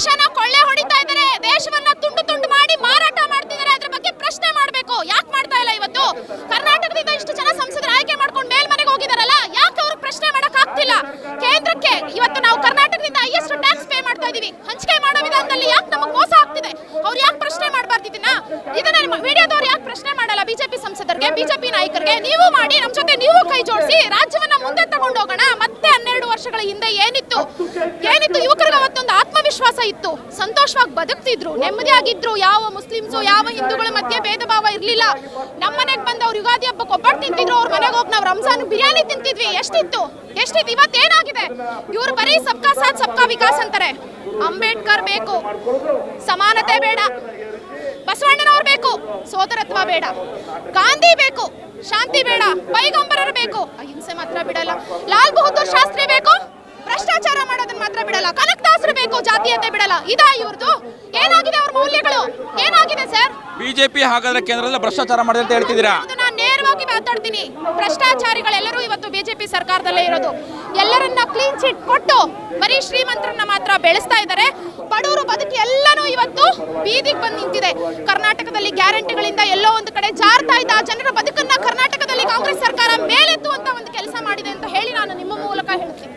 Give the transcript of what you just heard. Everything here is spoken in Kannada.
ದೇಶನ ಕೊಳ್ಳೆ ಹೊಡಿತಾ ಇದ್ದಾರೆ, ದೇಶವನ್ನ ತುಂಡು ತುಂಡು ಮಾಡಿ ಮಾರಾಟ ಮಾಡ್ತಿದ್ದಾರೆ. ಅದ್ರ ಬಗ್ಗೆ ಪ್ರಶ್ನೆ ಮಾಡಬೇಕು. ಯಾಕೆ ಮಾಡ್ತಾ ಇಲ್ಲ? ಇವತ್ತು ಕರ್ನಾಟಕದಿಂದ ಇಷ್ಟು ಜನ ಸಂಸದರು ಆಯ್ಕೆ ಮಾಡ್ಕೊಂಡು ಮೇಲ್ಮನೆಗೆ ಹೋಗಿದಾರಲ್ಲ, ಯಾಕೆ ಅವ್ರಿಗೆ ಪ್ರಶ್ನೆ ಮಾಡಕ್ ಆಗ್ತಿಲ್ಲ? ಕೇಂದ್ರಕ್ಕೆ ಇವತ್ತು ನಾವು ಕರ್ನಾಟಕದಿಂದ ಹೈಯೆಸ್ಟ್ ಟ್ಯಾಕ್ಸ್ ಪೇ ಮಾಡ್ತಾ ಇದೀವಿ. ಹಂಚಿಕೆ ಮಾಡೋ ವಿಧಾನದಲ್ಲಿ ಯಾಕೆ ನಮಗೆ ಮೋಸ ಆಗ್ತಿದೆ? ಅವ್ರು ಯಾಕೆ ಪ್ರಶ್ನೆ ಮಾಡಬಾರ್ದಿದ್ದನ್ನ? ಇದನ್ನ ವಿಡಿಯೋದವ್ರು ಯಾಕೆ ಪ್ರಶ್ನೆ ಮಾಡಲ್ಲ? ಬಿಜೆಪಿ ಸಂಸದರಿಗೆ, ಬಿಜೆಪಿ ನಾಯಕರಿಗೆ ನೀವು ಮಾಡಿ, ನಮ್ಮ ಜೊತೆ ನೀವು ಕೈ ಜೋಡಿಸಿ ರಾಜ್ಯವನ್ನ ಮುಂದೆ ತಗೊಂಡು ಹೋಗೋಣ. ಮತ್ತೆ 12 ವರ್ಷಗಳ ಹಿಂದೆ ಏನಿತ್ತು ಯುವಕರಿಗೆ ಅವತ್ತೊಂದು ಆತ್ಮವಿಶ್ವಾಸ ಇತ್ತು, ಸಂತೋಷವಾಗಿ ಬದುಕ್ತಿದ್ರು, ನೆಮ್ಮದಿಯಾಗಿದ್ರು. ಯಾವ ಮುಸ್ಲಿಮ್ಸು ಯಾವ ಹಿಂದೂಗಳ ಮಧ್ಯೆ ಭೇದ ಭಾವ ಇರ್ಲಿಲ್ಲ. ನಮ್ಮ ಮನೆಗೆ ಬಂದವ್ರು ಯುಗಾದಿ ಹಬ್ಬಕ್ಕೆ ಒಬ್ಬಟ್ಟು ತಿಂತಿದ್ರು, ಅವ್ರ ಮನೆಗೆ ಹೋಗಿ ನಾವು ರಂಜಾನ್ ಬಿರಿಯಾನಿ ತಿಂತಿದ್ವಿ. ಎಷ್ಟಿತ್ತು? ಇವತ್ತೇನಾಗಿದೆ? ಇವ್ರು ಬರೀ ಸಬ್ಕಾ ಸಾಥ್ ಸಬ್ಕಾ ವಿಕಾಸ್ ಅಂತಾರೆ. ಅಂಬೇಡ್ಕರ್ ಬೇಕು, ಸಮಾನತೆ ಬೇಡ. ಬಸವಣ್ಣನವ್ರು ಬೇಕು, ಸೋದರತ್ವ ಬೇಡ. ಗಾಂಧಿ ಬೇಕು, ಶಾಂತಿ ಬೇಡ. ಪೈಗಂಬರರು ಬೇಕು, ಅಹಿಂಸೆ ಮಾತ್ರ ಬಿಡಲ್ಲ. ಲಾಲ್ ಬಹದ್ದೂರ್ ಶಾಸ್ತ್ರಿ ಬೇಕು, ಭ್ರಷ್ಟಾಚಾರ ಮಾಡೋದನ್ನ ಮಾತ್ರ ಬಿಡಲ್ಲ. ಕನಕದಾಸರು ಬೇಕು, ಜಾತೀಯತೆ ಬಿಡಲ್ಲ. ಇದಾ ಇವ್ರದ್ದು? ಏನಾಗಿದೆ ಅವ್ರ ಮೌಲ್ಯಗಳು? ಏನಾಗಿದೆ ಸರ್? ಬಿಜೆಪಿ ಹಾಗಾದ್ರೆ ಕೇಂದ್ರದಲ್ಲಿ ಭ್ರಷ್ಟಾಚಾರ ಮಾಡಿದೆ ಅಂತ ಹೇಳ್ತಿದ್ದೀರಾ? ನಾನು ನೇರವಾಗಿ ಮಾತಾಡ್ತೀನಿ. ಭ್ರಷ್ಟಾಚಾರಿಗಳೆಲ್ಲರೂ ಇವತ್ತು ಬಿಜೆಪಿ ಸರ್ಕಾರದಲ್ಲೇ ಇರೋದು. ಎಲ್ಲರನ್ನ ಕ್ಲೀನ್ ಚಿಟ್ ಕೊಟ್ಟು ಬರೀ ಶ್ರೀಮಂತರನ್ನ ಮಾತ್ರ ಬೆಳೆಸ್ತಾ ಇದ್ದಾರೆ. ಬಡವರು ಬದುಕಿ ಎಲ್ಲನೂ ಇವತ್ತು ಬೀದಿಗೆ ಬಂದು ನಿಂತಿದೆ. ಕರ್ನಾಟಕದಲ್ಲಿ ಗ್ಯಾರಂಟಿಗಳಿಂದ ಎಲ್ಲೋ ಒಂದು ಕಡೆ ಜಾರ್ತಾ ಇದ್ದ ಜನರ ಬದುಕನ್ನ ಕರ್ನಾಟಕದಲ್ಲಿ ಕಾಂಗ್ರೆಸ್ ಸರ್ಕಾರ ಮೇಲೆತ್ತುವಂತ ಒಂದು ಕೆಲಸ ಮಾಡಿದೆ ಅಂತ ಹೇಳಿ ನಾನು ನಿಮ್ಮ ಮೂಲಕ ಹೇಳ್ತೀನಿ.